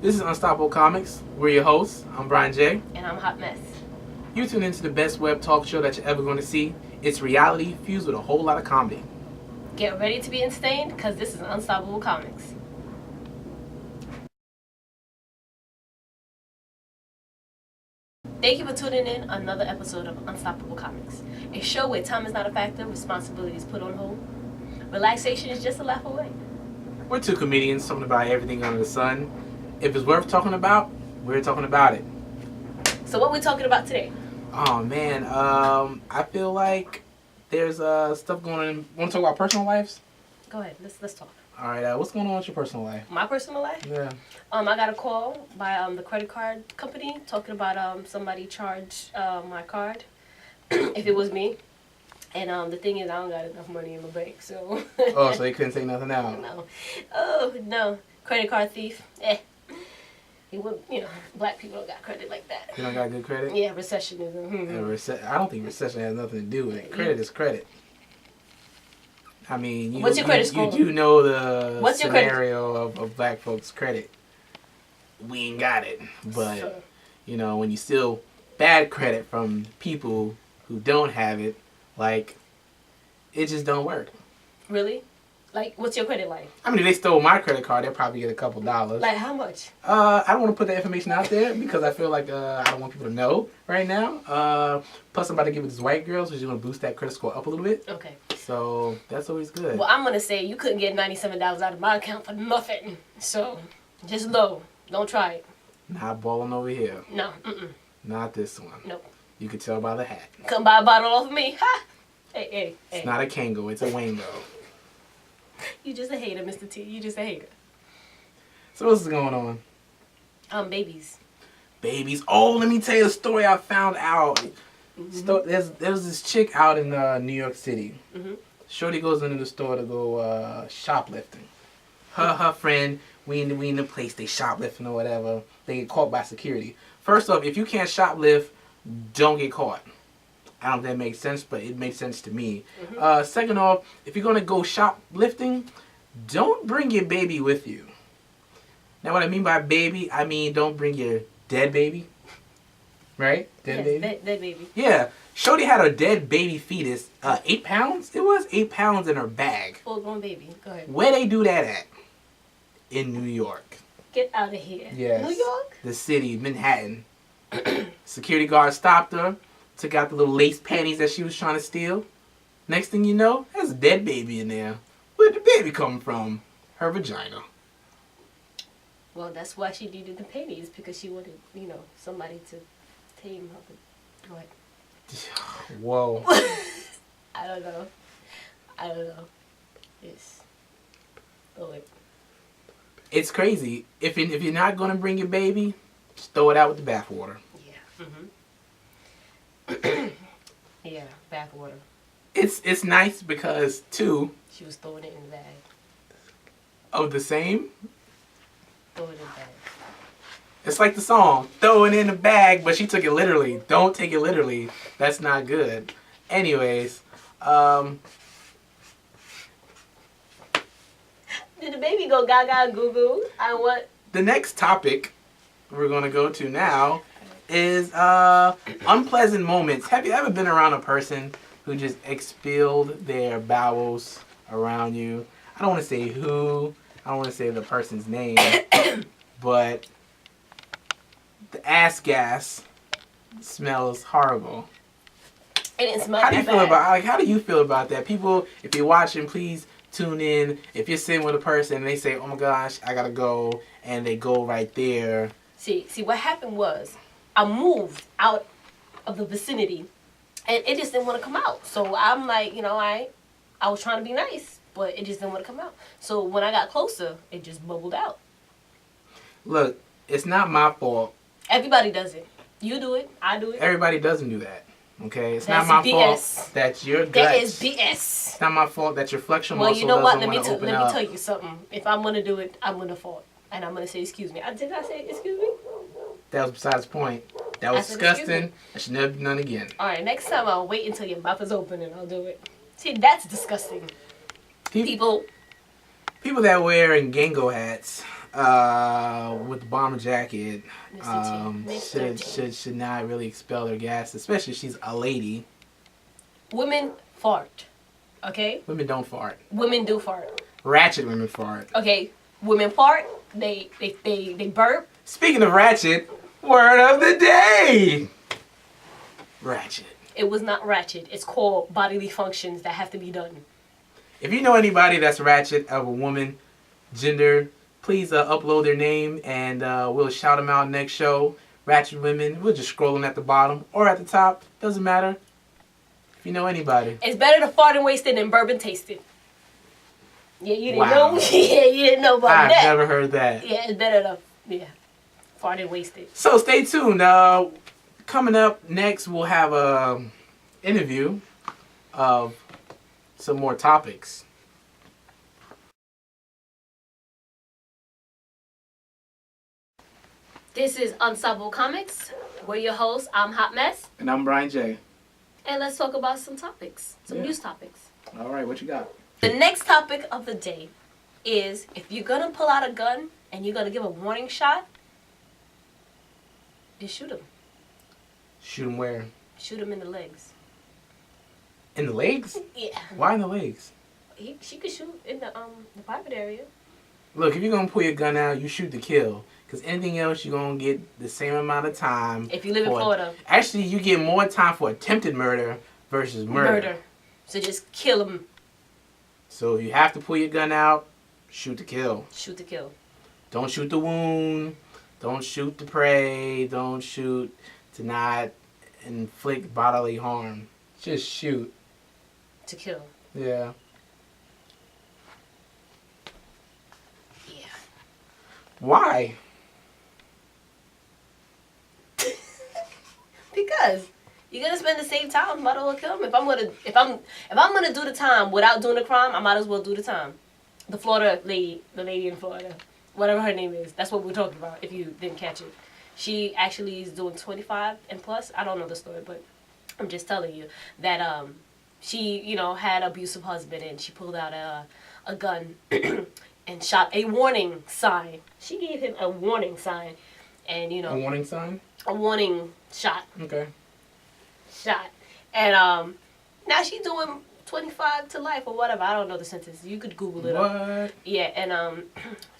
This is Unstoppable Comics. We're your hosts. I'm Brian J. And I'm Hot Mess. You tune into the best web talk show that you're ever going to see. It's reality fused with a whole lot of comedy. Get ready to be entertained, because this is Unstoppable Comics. Thank you for tuning in another episode of Unstoppable Comics, a show where time is not a factor, responsibility is put on hold, relaxation is just a laugh away. We're two comedians talking about everything under the sun. If it's worth talking about, we're talking about it. So what are we talking about today? Oh man, I feel like there's stuff going on. Want to talk about personal lives? Go ahead, let's talk. All right, what's going on with your personal life? My personal life? Yeah. I got a call by the credit card company talking about somebody charged my card if it was me. And the thing is, I don't got enough money in my bank, so. Oh, so they couldn't say nothing out. No. Oh no, credit card thief. He would, black people don't got credit like that. You don't got good credit? Yeah, recessionism. I don't think recession has nothing to do with it. Credit is credit. I mean, what's your credit score? You do know the What's scenario of black folks' credit. We ain't got it. But, when you steal bad credit from people who don't have it, like, it just don't work. Really? Like, what's your credit like? I mean, if they stole my credit card, they'll probably get a couple dollars. Like, how much? I don't want to put that information out there because I feel like I don't want people to know right now. Plus, I'm about to give it to this white girl, so she's going to boost that credit score up a little bit. Okay. So, that's always good. Well, I'm going to say you couldn't get $97 out of my account for nothing. So, just low. Don't try it. Not balling over here. No. Not this one. Nope. You could tell by the hat. Come buy a bottle off of me. Ha! Hey. It's not a Kango, it's a Wango. You just a hater, Mr. T. You just a hater. So what's going on? Babies. Babies. Oh, let me tell you a story I found out. There's this chick out in New York City. Shorty goes into the store to go shoplifting. Her friend, we in the place, they shoplifting or whatever. They get caught by security. First off, if you can't shoplift, don't get caught. I don't know if that makes sense, but it makes sense to me. Second off, if you're going to go shoplifting, don't bring your baby with you. Now, what I mean by baby, I mean don't bring your dead baby. Right? Dead baby? Dead baby. Yeah. Shorty had her dead baby fetus, 8 pounds? It was 8 pounds in her bag. Full-grown baby. Go ahead. Where they do that at? In New York. Get out of here. Yes. New York? The city, Manhattan. Security guard stopped her. Took out the little lace panties that she was trying to steal. Next thing you know, there's a dead baby in there. Where'd the baby come from? Her vagina. Well, that's why she needed the panties, because she wanted, somebody to tame her. Go ahead. Whoa. I don't know. Yes. Go ahead. It's crazy. If you're not going to bring your baby, just throw it out with the bathwater. Yeah. Yeah, bathwater. It's nice because, too... She was throwing it in the bag. Oh, the same? Throw it in the bag. It's like the song, throw it in the bag, but she took it literally. Don't take it literally. That's not good. Anyways, Did the baby go gaga goo goo? I want... The next topic we're going to go to now is unpleasant moments. Have you ever been around a person who just expelled their bowels around you? I don't want to say who. I don't want to say the person's name. But the ass gas smells horrible. It didn't smell How do you that feel bad. about how do you feel about that? People, if you're watching, please tune in. If you're sitting with a person and they say, "Oh my gosh, I gotta go," and they go right there. See, what happened was I moved out of the vicinity, and it just didn't want to come out. So I'm like, I was trying to be nice, but it just didn't want to come out. So when I got closer, it just bubbled out. Look, it's not my fault. Everybody does it. You do it. I do it. Everybody doesn't do that. Okay, it's That's not my BS. fault that your guts. That is BS. It's not my fault that your flexion Well, muscle you know what? doesn't Let want to open me up. tell you something. If I'm gonna do it, I'm gonna fault, and I'm gonna say excuse me. Did I say excuse me? That was besides the point. That was I said, excuse disgusting. I should never be done again. All right, next time I'll wait until your mouth is open and I'll do it. See, that's disgusting. People that wear Gango hats with bomber jacket Mr. T. should not really expel their gas, especially if she's a lady. Women fart. Okay? Women don't fart. Women do fart. Ratchet women fart. Okay? Women fart. They burp. Speaking of ratchet, word of the day. Ratchet. It was not ratchet. It's called bodily functions that have to be done. If you know anybody that's ratchet of a woman, gender, please upload their name and we'll shout them out next show. Ratchet women. We'll just scroll them at the bottom or at the top. Doesn't matter. If you know anybody. It's better to fart and wasted than bourbon tasted. Yeah, you didn't Wow. know. Yeah, you didn't know about that. I've never heard that. Yeah, it's better to fart and wasted. So stay tuned. Coming up next, we'll have a interview of some more topics. This is Unstoppable Comics. We're your hosts. I'm Hot Mess. And I'm Brian J. And let's talk about some topics. Some news topics. All right, what you got? The next topic of the day is if you're going to pull out a gun and you're going to give a warning shot, just shoot him. Shoot him where? Shoot him in the legs. In the legs? Yeah. Why in the legs? She could shoot in the private area. Look, if you're going to pull your gun out, you shoot to kill. Because anything else, you're going to get the same amount of time. If you live in Florida. Actually, you get more time for attempted murder versus murder. So just kill him. So if you have to pull your gun out, shoot to kill. Shoot to kill. Don't shoot the wound. Don't shoot to prey. Don't shoot to not inflict bodily harm. Just shoot. To kill. Yeah. Yeah. Why? Because you're gonna spend the same time, might as well kill him. If I'm gonna do the time without doing the crime, I might as well do the time. The lady in Florida, whatever her name is, that's what we're talking about. If you didn't catch it, she actually is doing 25 and plus. I don't know the story, but I'm just telling you that she had an abusive husband and she pulled out a gun and shot a warning sign. She gave him a warning sign, and A warning sign? a warning shot. Okay. Shot. And now she's doing 25 to life or whatever. I don't know the sentence. You could Google it up. What? Yeah, and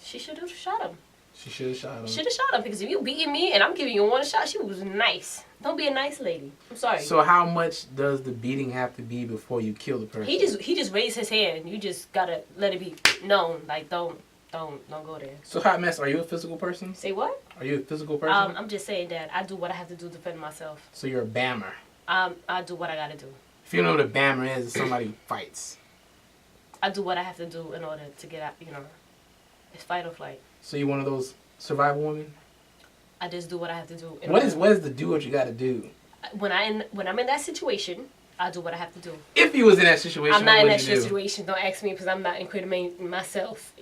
she should have shot him. She should have shot him. Should have shot him because if you beating me and I'm giving you one shot, she was nice. Don't be a nice lady. I'm sorry. So how much does the beating have to be before you kill the person? He just raised his hand. You just gotta let it be known. Like don't go there. So Hot Mess, are you a physical person? Say what? Are you a physical person? I'm just saying that I do what I have to do to defend myself. So you're a bammer. I do what I gotta do. If you know what a bammer is, it's somebody who fights. I do what I have to do in order to get out. It's fight or flight. So you're one of those survival women? I just do what I have to do. What is the do what you gotta do? When I'm in that situation, I do what I have to do. If you was in that situation, I'm not what in would that you do? situation. Don't ask me because I'm not incriminating myself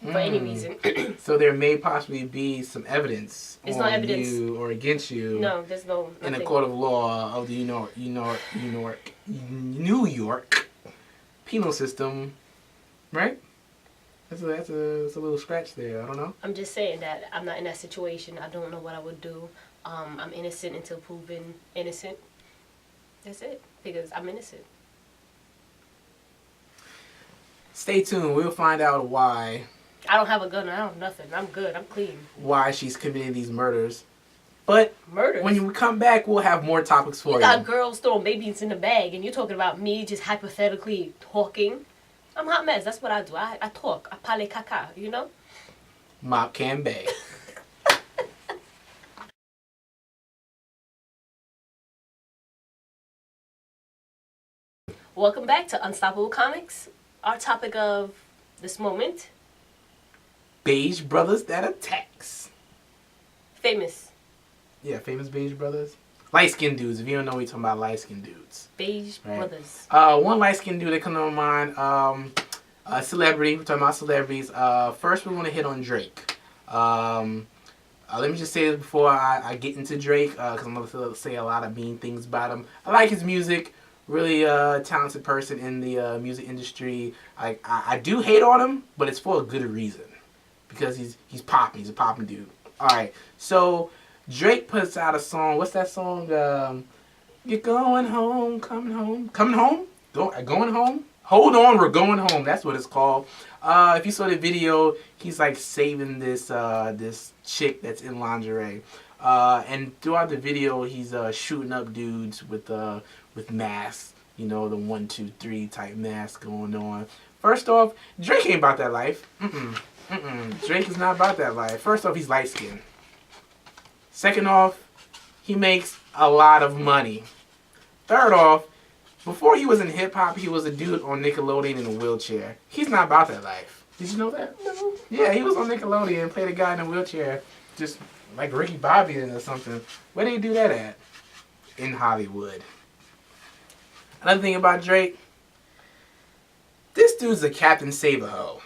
for any reason. So there may possibly be some evidence There's on no evidence. you or against you No, there's no in nothing. a court of law of the New York penal system, right? That's a little scratch there. I don't know. I'm just saying that I'm not in that situation. I don't know what I would do. I'm innocent until proven innocent. That's it. Because I'm innocent. Stay tuned. We'll find out why I don't have a gun. I don't have nothing. I'm good. I'm clean. she's committing these murders. But Murder. when we come back, we'll have more topics for You you. got girls throwing babies in the bag, and you're talking about me just hypothetically talking. I'm Hot Mess. That's what I do. I talk. I parle caca, Mop Can Bay. Welcome back to Unstoppable Comics. Our topic of this moment, Beige brothers that attacks. famous. Yeah, famous beige brothers. Light-skinned dudes. If you don't know, we're talking about light-skinned dudes. Beige Right. brothers. One light-skinned dude that comes to mind, a celebrity. We're talking about celebrities. First, we want to hit on Drake. Let me just say this before I get into Drake, because I'm going to say a lot of mean things about him. I like his music. Really talented person in the music industry. I do hate on him, but it's for a good reason. Because he's popping. He's a popping dude. All right. So Drake puts out a song. What's that song? You're going home, coming home, coming home. Going home. Hold on, we're going home. That's what it's called. If you saw the video, he's like saving this this chick that's in lingerie. And throughout the video, he's shooting up dudes with masks. You know, the 1, 2, 3 type mask going on. First off, Drake ain't about that life. Drake is not about that life. First off, he's light skinned. Second off, he makes a lot of money. Third off, before he was in hip hop, he was a dude on Nickelodeon in a wheelchair. He's not about that life. Did you know that? No. Yeah, he was on Nickelodeon and played a guy in a wheelchair, just like Ricky Bobby or something. Where did he do that at? In Hollywood. Another thing about Drake, this dude's a Captain Save-A-Ho.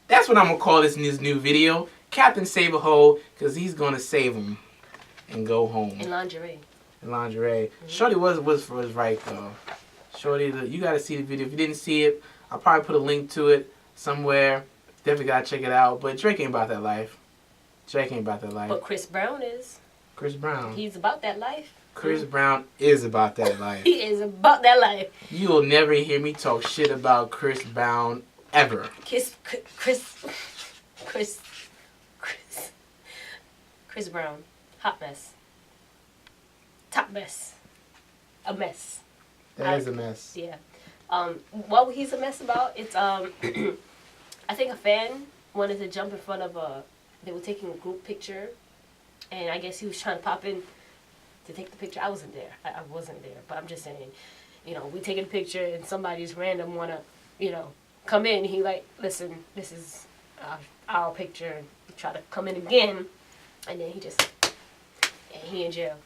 That's what I'm going to call this new video. Captain Save-A-Ho, because he's going to save him and go home. In lingerie. In lingerie. Shorty was right, though. Shorty, you got to see the video. If you didn't see it, I'll probably put a link to it somewhere. Definitely got to check it out. But Drake ain't about that life. Drake ain't about that life. But Chris Brown is. Chris Brown. He's about that life. Chris Brown is about that life. He is about that life. You will never hear me talk shit about Chris Brown ever. Chris Brown. Hot mess. Top mess. A mess. That is a mess. Yeah. What he's a mess about, it's I think a fan wanted to jump in front of they were taking a group picture, and I guess he was trying to pop in to take the picture. I wasn't there. I wasn't there, but I'm just saying, you know, we taking a picture and somebody's random wanna, you know, come in. He like, listen, this is our picture. And he try to come in again, and then he in jail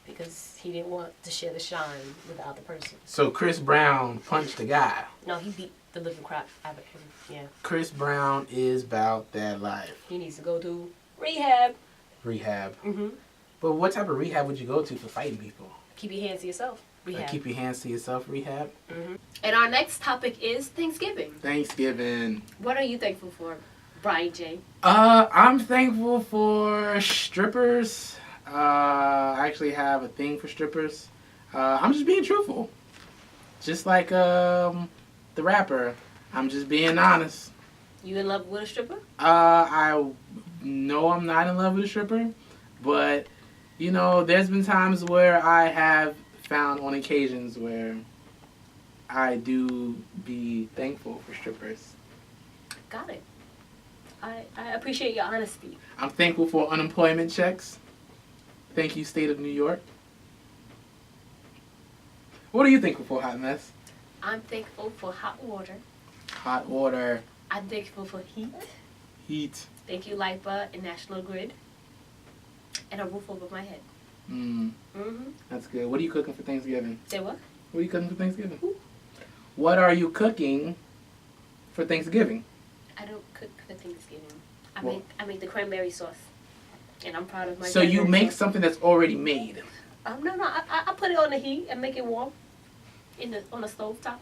because he didn't want to share the shine with the other person. So Chris Brown punched a guy. No, he beat the living crap out of him. Yeah. Chris Brown is about that life. He needs to go to rehab. Rehab. Mm-hmm. But what type of rehab would you go to for fighting people? Keep your hands to yourself. Rehab. Like keep your hands to yourself, rehab? Mm-hmm. And our next topic is Thanksgiving. Thanksgiving. What are you thankful for, Brian J? I'm thankful for strippers. I actually have a thing for strippers. I'm just being truthful. Just like the rapper. I'm just being honest. You in love with a stripper? I know I'm not in love with a stripper, but you know, there's been times where I have found on occasions where I do be thankful for strippers. Got it. I appreciate your honesty. I'm thankful for unemployment checks. Thank you, State of New York. What are you thankful for, Hot Mess? I'm thankful for hot water. Hot water. I'm thankful for heat. Heat. Thank you, LIPA and National Grid. And a roof over my head. Mm-hmm. That's good. What are you cooking for Thanksgiving? Say what? What are you cooking for Thanksgiving? Ooh. What are you cooking for Thanksgiving? I don't cook for Thanksgiving. I make the cranberry sauce. And I'm proud of my So you make sauce. something that's already made? No. I put it on the heat and make it warm on the stove top.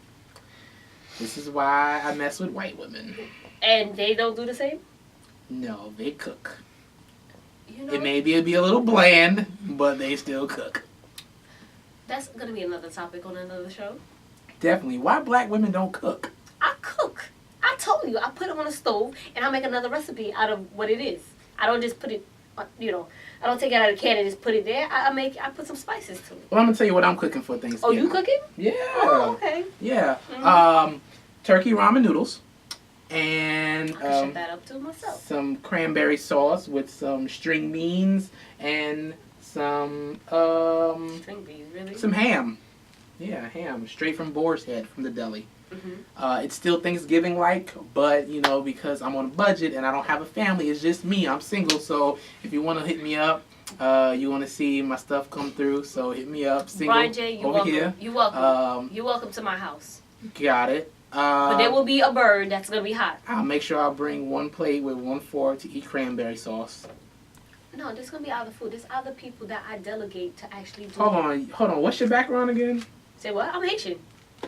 This is why I mess with white women. And they don't do the same? No, they cook. You know, It may be a little bland, but they still cook. that's going to be another topic on another show. Definitely. Why black women don't cook? I cook. I told you. I put it on the stove and I make another recipe out of what it is. I don't just put it, you know, I don't take it out of the can and just put it there. I put some spices to it. Well, I'm going to tell you what I'm cooking for Thanksgiving. Oh, you cooking? Yeah. Oh, okay. Yeah. Mm-hmm. Turkey ramen noodles. And I can shut that up to myself. some cranberry sauce with some string beans and some String beans, really? some ham. Yeah, ham, straight from Boar's Head from the deli. Mm-hmm. It's still Thanksgiving-like, but you know, because I'm on a budget and I don't have a family, it's just me. I'm single, so if you want to hit me up, you want to see my stuff come through, so hit me up. Single Brian J, you're over welcome. here. You're welcome. You're welcome to my house. Got it. But there will be a bird that's going to be hot. I'll make sure I bring one plate with 1 fork to eat cranberry sauce. No, there's going to be other food. There's other people that I delegate to actually do Hold on. What's your background again? Say what? I'm Haitian.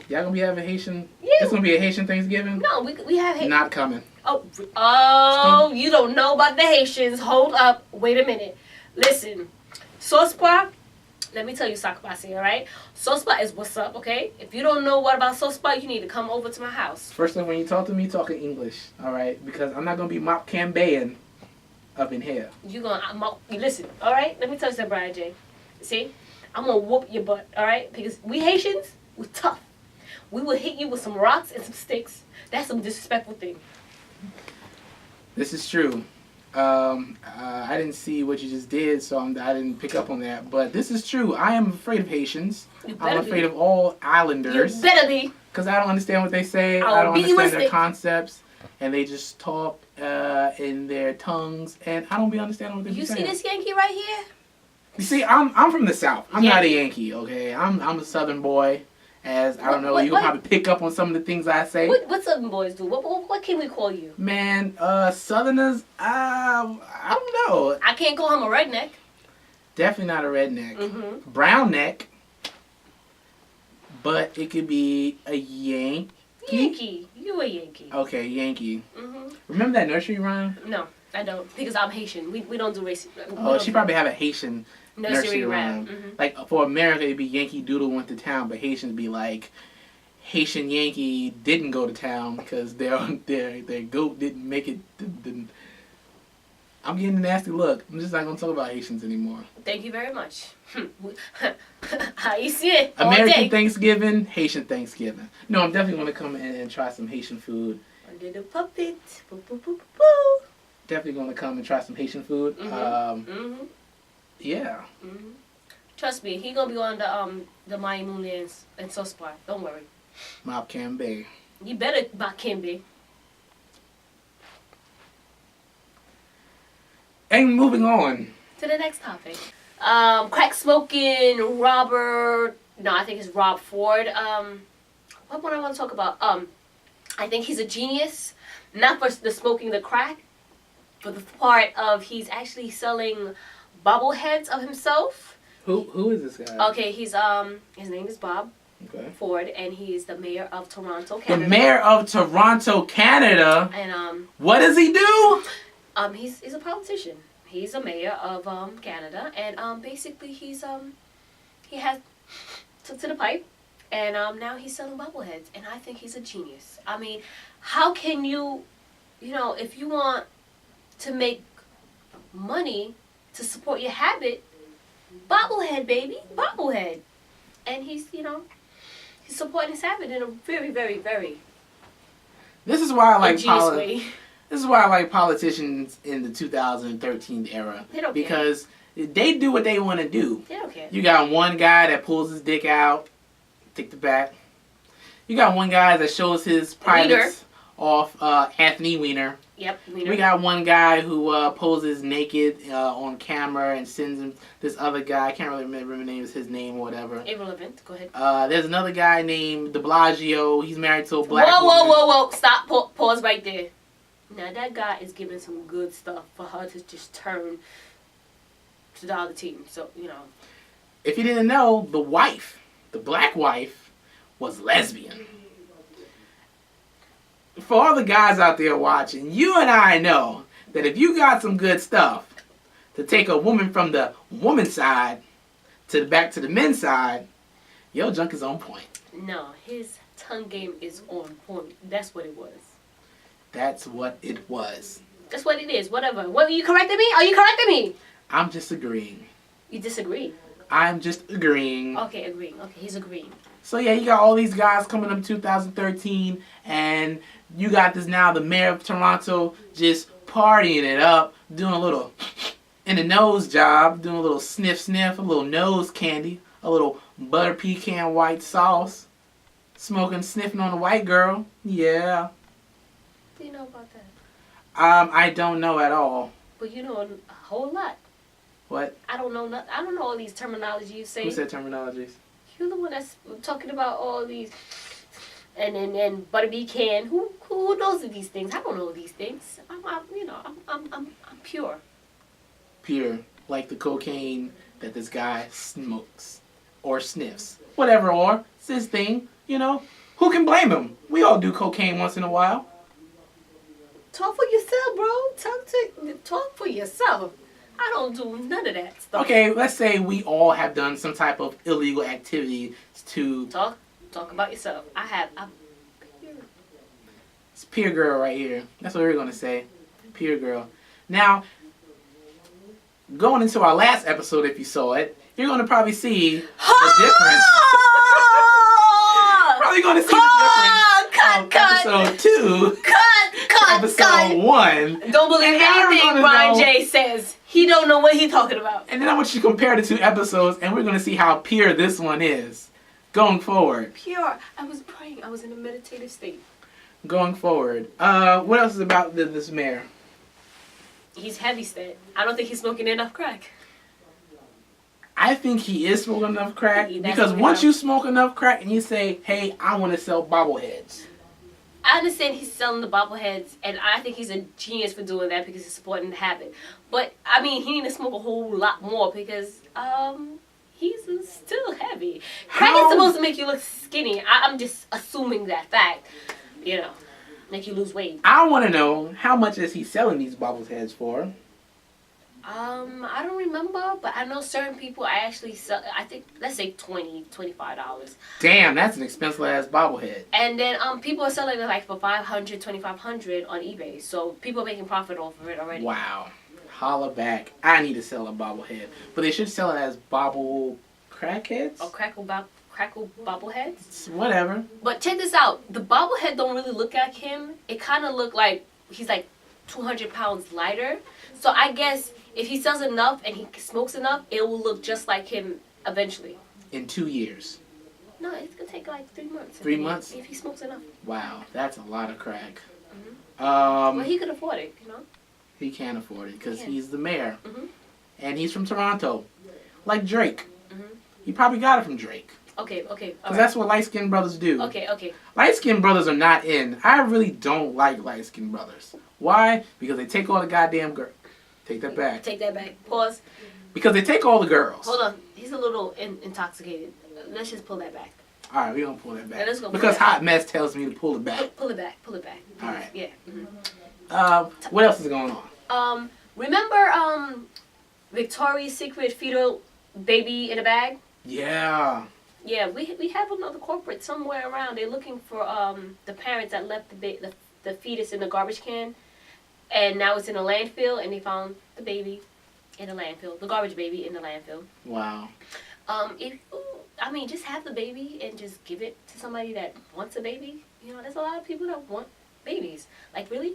Y'all gonna be having Haitian? Yeah. It's gonna be a Haitian Thanksgiving? No, we have Not coming. Oh, you don't know about the Haitians. Hold up. Wait a minute. Listen. Sauce pot, let me tell you Sakapasi, alright? Sauce pot is what's up, okay? If you don't know what about sauce pot, you need to come over to my house. First thing, when you talk to me, talk in English, alright? Because I'm not gonna be mop cambaying up in here. Listen, alright? Let me tell you something, Brian J. See? I'm gonna whoop your butt, alright? Because we Haitians, we're tough. We will hit you with some rocks and some sticks. That's some disrespectful thing. This is true. I didn't see what you just did, so I didn't pick up on that. But this is true. I am afraid of Haitians. I'm afraid of all islanders. You better be. Because I don't understand what they say. I don't understand their concepts. And they just talk in their tongues. And I don't be understanding what they're saying. You see this Yankee right here? You see, I'm from the South. I'm not a Yankee, okay? I'm a Southern boy. As I don't know, you can probably pick up on some of the things I say. What Southern boys do? What can we call you? Man, Southerners, I don't know. I can't call him a redneck. Definitely not a redneck. Mm-hmm. Brown neck. But it could be a Yankee. Yankee. You a Yankee. Okay, Yankee. Mm-hmm. Remember that nursery rhyme? No, I don't. Because I'm Haitian. We don't do race. Oh, she probably have a Haitian nursery rhyme. Mm-hmm. Like for America, it'd be Yankee Doodle went to town, but Haitians be like, Haitian Yankee didn't go to town because their goat didn't make it. I'm getting a nasty look. I'm just not gonna talk about Haitians anymore. Thank you very much. How you see it? American Thanksgiving, Haitian Thanksgiving. No, I'm definitely gonna come in and try some Haitian food. Under the puppet. Boo, boo, boo, boo. Definitely gonna come and try some Haitian food. Mm-hmm. Yeah. Mm-hmm. Trust me, he gonna be on the Miami Moonlands and Sauce Bar. Don't worry. Mop Cambe. You better buy Kimby. And moving on to the next topic. Crack smoking Robert. No, I think it's Rob Ford. What one I want to talk about? I think he's a genius. Not for the smoking the crack, but the part of he's actually selling bobbleheads of himself. Who is this guy? Okay, he's his name is Bob Ford, and he's the mayor of Toronto, Canada. The mayor of Toronto, Canada. And what does he do? He's a politician. He's a mayor of Canada, and basically he has took to the pipe, and now he's selling bobbleheads, and I think he's a genius. I mean, how can you know, if you want to make money to support your habit, bobblehead, baby, bobblehead. And he's supporting his habit in a very, very, very This is why I like way. This is why I like politicians in the 2013 era. They don't because they do what they want to do. They don't care. You got one guy that pulls his dick out, take the back. You got one guy that shows his privates off, Anthony Weiner. Yep, Weiner. We got one guy who poses naked on camera and sends him this other guy. I can't really remember his name or whatever. Irrelevant. Go ahead. There's another guy named De Blasio. He's married to a black woman. Whoa. Stop. Pause right there. Now, that guy is giving some good stuff for her to just turn to the other team. So, If you didn't know, the wife, the black wife, was lesbian. For all the guys out there watching, you and I know that if you got some good stuff to take a woman from the woman's side back to the men's side, your junk is on point. No, his tongue game is on point. That's what it was. That's what it was. That's what it is. Whatever. What, you correcting me? Are you correcting me? I'm just agreeing. You disagree? I'm just agreeing. Okay, agreeing. Okay, he's agreeing. So yeah, you got all these guys coming up 2013, and you got this now, the mayor of Toronto, just partying it up, doing a little in the nose job, doing a little sniff, a little nose candy, a little butter pecan white sauce, sniffing on a white girl. Yeah. Do you know about that? I don't know at all. But you know a whole lot. What? I don't know nothing. I don't know all these terminology you say. Who said terminologies? You're the one that's talking about all these, and butter pecan. Who knows of these things? I don't know these things. I'm pure. Pure, like the cocaine that this guy smokes or sniffs. whatever, or it's his thing, you know. Who can blame him? We all do cocaine once in a while. Talk for yourself, bro. Talk for yourself. I don't do none of that stuff. Okay, let's say we all have done some type of illegal activity to... Talk about yourself. It's Peer Girl right here. That's what we were going to say. Peer Girl. Now, going into our last episode, if you saw it, you're going to probably see the difference. Probably going to see the difference of episode 2 Cut, episode 1. Don't believe anything Brian J says. He don't know what he's talking about. And then I want you to compare the 2 episodes, and we're going to see how pure this one is going forward. Pure. I was praying. I was in a meditative state. Going forward. What else is about this mayor? He's heavy set. I don't think he's smoking enough crack. I think he is smoking enough crack, because once you smoke enough crack and you say, hey, I want to sell bobbleheads. I understand he's selling the bobbleheads, and I think he's a genius for doing that because he's supporting the habit. But, I mean, he needs to smoke a whole lot more because, he's still heavy. Crack is supposed to make you look skinny. I'm just assuming that fact, you know, make you lose weight. I want to know, how much is he selling these bobbleheads for? I don't remember, but I know certain people I actually sell, I think, let's say $25. Damn, that's an expensive ass bobblehead. And then people are selling it like for $500, $2,500 on eBay. So people are making profit off of it already. Wow. Holla back. I need to sell a bobblehead. But they should sell it as bobble crackheads? Or crackle bobbleheads? Whatever. But check this out. The bobblehead don't really look like him. It kind of look like he's like 200 pounds lighter. So I guess if he sells enough and he smokes enough, it will look just like him eventually. In 2 years. No, it's going to take like 3 months. 3 months? If he smokes enough. Wow, that's a lot of crack. Mm-hmm. Well, he could afford it, you know? He can't afford it because he's the mayor. Mm-hmm. And he's from Toronto. Like Drake. Mm-hmm. He probably got it from Drake. Okay. Because that's what light-skinned brothers do. Okay. Light-skinned brothers are not in. I really don't like light-skinned brothers. Why? Because they take all the goddamn girls. Take that back. Take that back. Pause. Because they take all the girls. Hold on. He's a little intoxicated. Let's just pull that back. All right, we're going to pull that back. Yeah, let's go because Hot Mess tells me to pull it back. Pull it back. All right. Yeah. Mm-hmm. What else is going on? Remember Victoria's Secret fetal baby in a bag? Yeah. Yeah, we have another corporate somewhere around. They're looking for the parents that left the fetus in the garbage can. And now it's in a landfill, and they found the baby in a landfill. The garbage baby in the landfill. Wow. Just have the baby and just give it to somebody that wants a baby. You know, there's a lot of people that want babies. Like, really?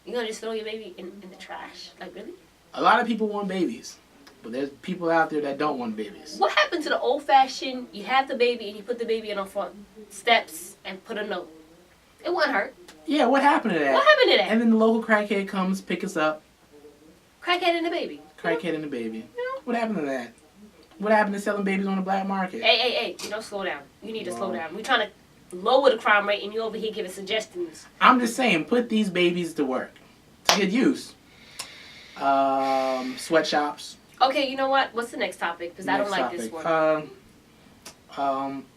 You're gonna just throw your baby in the trash? Like, really? A lot of people want babies. But there's people out there that don't want babies. What happened to the old-fashioned, you have the baby and you put the baby in the front steps and put a note? It wouldn't hurt. Yeah, what happened to that? What happened to that? And then the local crackhead comes, pick us up. Crackhead and the baby. Crackhead and the baby. Yeah. What happened to that? What happened to selling babies on the black market? Hey, slow down. You need to slow down. We're trying to lower the crime rate and you over here giving suggestions. I'm just saying, put these babies to work. To good use. Sweatshops. Okay, you know what? What's the next topic? Because I don't like this one.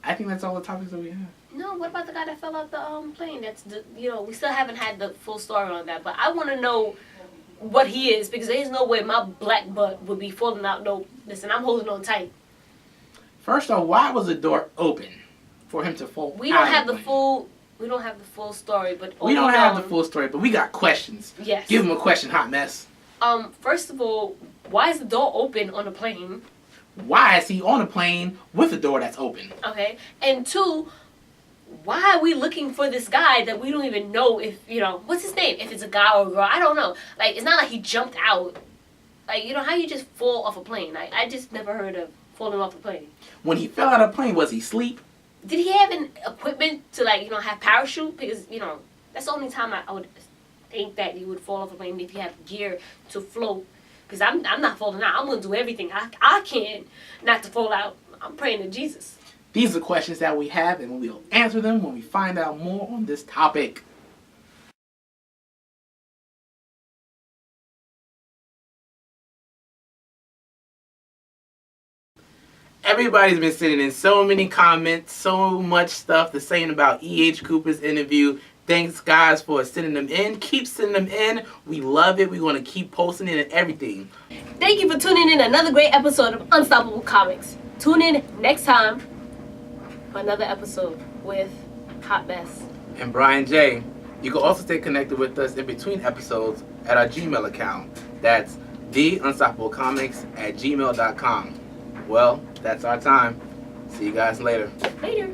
I think that's all the topics that we have. No, what about the guy that fell out the plane? We still haven't had the full story on that. But I want to know what he is, because there's no way my black butt would be falling out. No, listen, I'm holding on tight. First off, why was the door open for him to fall? We don't have the full story, but we don't have the full story, but we got questions. Yes. Give him a question, Hot Mess. First of all, why is the door open on the plane? Why is he on a plane with a door that's open? Okay. And 2, why are we looking for this guy that we don't even know if, what's his name? If it's a guy or a girl, I don't know. Like, it's not like he jumped out. Like, how you just fall off a plane? I just never heard of falling off a plane. When he fell out of a plane, was he asleep? Did he have an equipment to, have parachute? Because, that's the only time I would think that you would fall off a plane if you have gear to float. Because I'm not falling out. I'm going to do everything I can not to fall out. I'm praying to Jesus. These are questions that we have, and we'll answer them when we find out more on this topic. Everybody's been sending in so many comments, so much stuff to saying about E.H. Cooper's interview. Thanks, guys, for sending them in. Keep sending them in. We love it. We're going to keep posting it and everything. Thank you for tuning in another great episode of Unstoppable Comics. Tune in next time for another episode with Hot Mess And Brian J. You can also stay connected with us in between episodes at our Gmail account. That's theunstoppablecomics@gmail.com. Well, that's our time. See you guys later. Later.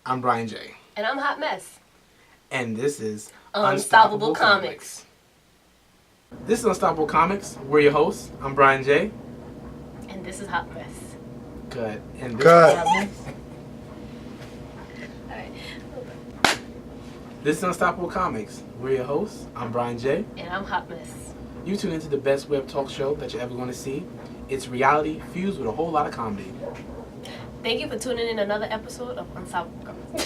I'm Brian J. And I'm Hot Mess. And this is Unstoppable Comics. This is Unstoppable Comics. We're your hosts. I'm Brian J. And this is Hot Mess. Good. And this Good. is Hot Mess. Alright. This is Unstoppable Comics. We're your hosts. I'm Brian J. And I'm Hot Mess. You tune into the best web talk show that you're ever going to see. It's reality fused with a whole lot of comedy. Thank you for tuning in another episode of Unstoppable Comics.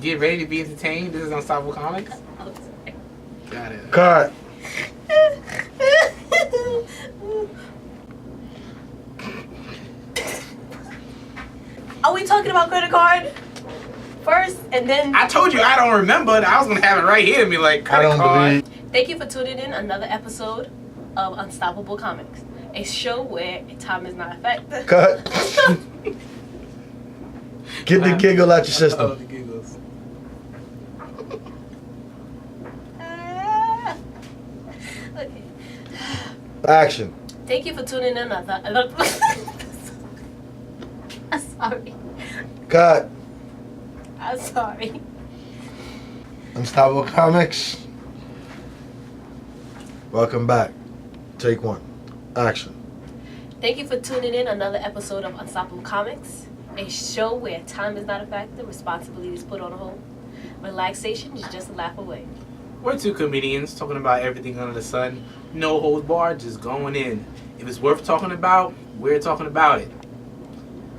Get ready to be entertained. This is Unstoppable Comics. Oh, sorry. Got it. Cut. Are we talking about credit card first and then? I told you I don't remember. I was going to have it right here and be like, I credit don't card. believe. Thank you for tuning in another episode of Unstoppable Comics, a show where time is not a factor. Cut. Get the giggle out your Oh, system. the giggles. Ah. Okay. Action. Thank you for tuning in another. I'm sorry. Cut. I'm sorry. Unstoppable Comics. Welcome back. Take one. Action. Thank you for tuning in another episode of Unstoppable Comics, a show where time is not a factor, responsibility is put on hold, relaxation is just a laugh away. We're two comedians talking about everything under the sun. No holds barred, just going in. If it's worth talking about, we're talking about it.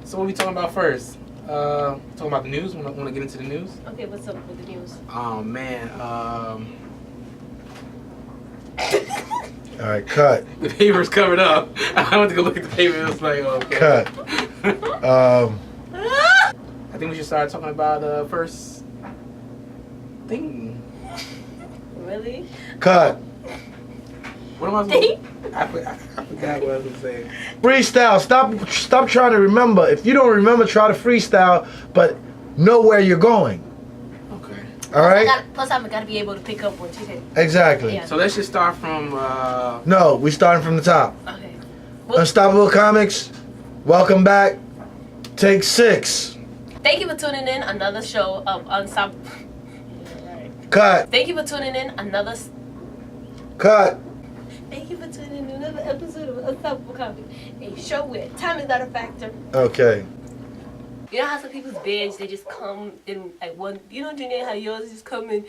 So what are we talking about first? Talking about the news? Want to get into the news? Okay, what's up with the news? Oh man, All right. Cut. the paper's covered up. I went to go look at the paper. It was like, okay. Cut. I think we should start talking about first thing. Really? Cut. What am I supposed to? I forgot what I was gonna say. Freestyle. Stop trying to remember. If you don't remember, try to freestyle, but know where you're going. Okay. All right. Plus, I've got to be able to pick up what you said. Exactly. Yeah. So let's just start from. No, we starting from the top. Okay. Well, Unstoppable Comics. Welcome back. Take 6. thank you for tuning in another show of Unstoppable. Cut. Thank you for tuning in another. Cut. Thank you for tuning in another episode of Unstoppable Comics, a show where time is not a factor. Okay. You know how some people's beds they just come in like one. You know, Junior, how yours just come in.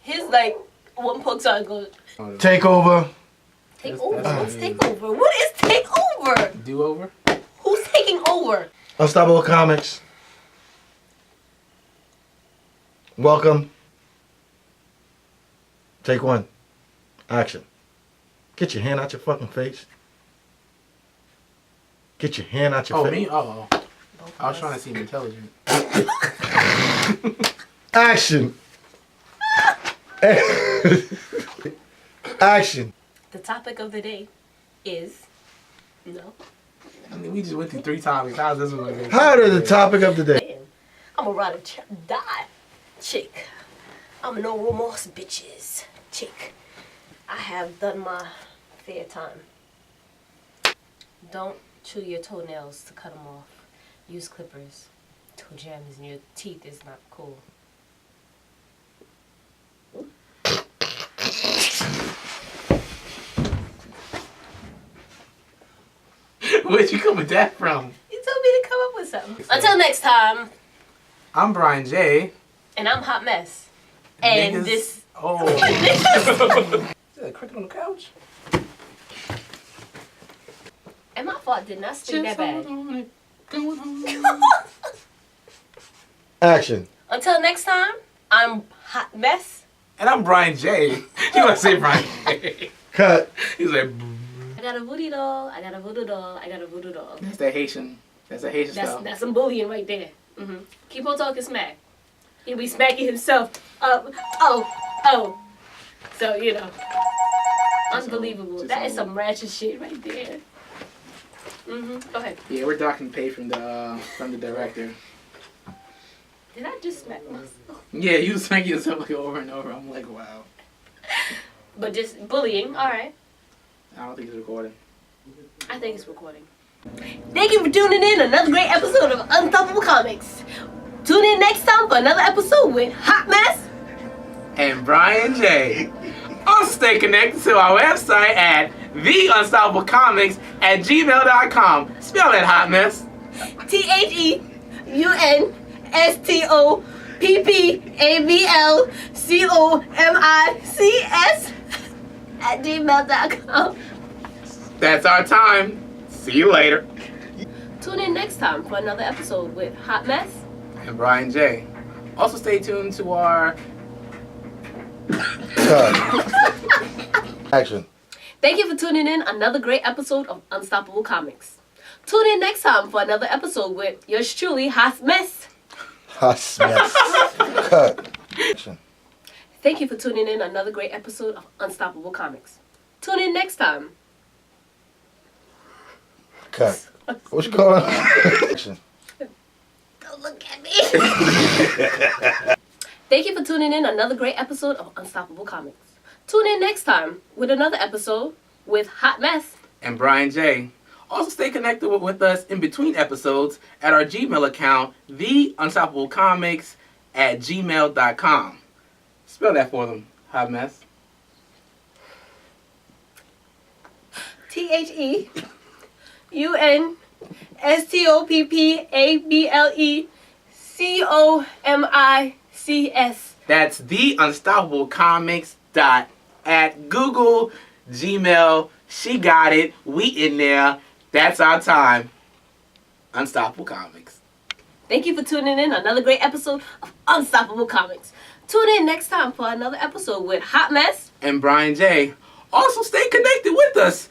His like one pokes out and goes Take over. take That's- over. that's What's not take over? What is take over? Do over. Who's taking over? Unstoppable Comics. Welcome. Take 1. Action. Get your hand out your fucking face. Get your hand out your Oh face. me? Oh. I was trying to seem intelligent. Action. Action. The topic of the day is no. I mean, we just went through 3 topics. How's this one gonna go? How to the topic of the day. Man, I'm a ride or die chick. I'm a no remorse bitches chick. I have done my fair time. Don't chew your toenails to cut them off. Use clippers. Toe jams in your teeth is not cool. Where'd you come with that from? You told me to come up with something. Until next time. I'm Brian J. And I'm Hot Mess. And Niggas- this. Oh. Is that a cricket on the couch? And my fault did not speak that bad. Action. Until next time, I'm Hot Mess. And I'm Brian J. You want to say Brian J. Cut. He's like, I got a voodoo doll. I got a voodoo doll. I got a voodoo doll. that's that Haitian. That's a Haitian style. That's some bullying right there. Keep on talking smack. He'll be smacking himself up. Oh. So, you know. Unbelievable. That is some ratchet shit right there. Go ahead. Yeah, we're docking pay from the director. Did I just smack myself? Yeah, you smack yourself like over and over. I'm like, wow. But just bullying. All right. I don't think it's recording. I think it's recording. Thank you for tuning in. Another great episode of Unstoppable Comics. Tune in next time for another episode with Hot Mess. And Brian J. Also stay connected to our website at theunstoppablecomics@gmail.com. Spell that, Hot Mess. Theunstoppablecomics@gmail.com. That's our time. See you later. Tune in next time for another episode with Hot Mess. And Brian J. Also stay tuned to our... Cut. Action. Thank you for tuning in another great episode of Unstoppable Comics. Tune in next time for another episode with yours truly, Hot Mess. Hot mess. Cut. Action. Thank you for tuning in another great episode of Unstoppable Comics. Tune in next time. Cut. What's going on? Action. Don't look at me. Thank you for tuning in another great episode of Unstoppable Comics. Tune in next time with another episode with Hot Mess. And Brian J. Also stay connected with us in between episodes at our Gmail account, theunstoppablecomics@gmail.com. Spell that for them, Hot Mess. Theunstoppablecomics. That's theunstoppablecomics@Google, Gmail. She got it. We in there. That's our time. Unstoppable Comics. Thank you for tuning in another great episode of Unstoppable Comics. Tune in next time for another episode with Hot Mess. And Brian J. Also stay connected with us.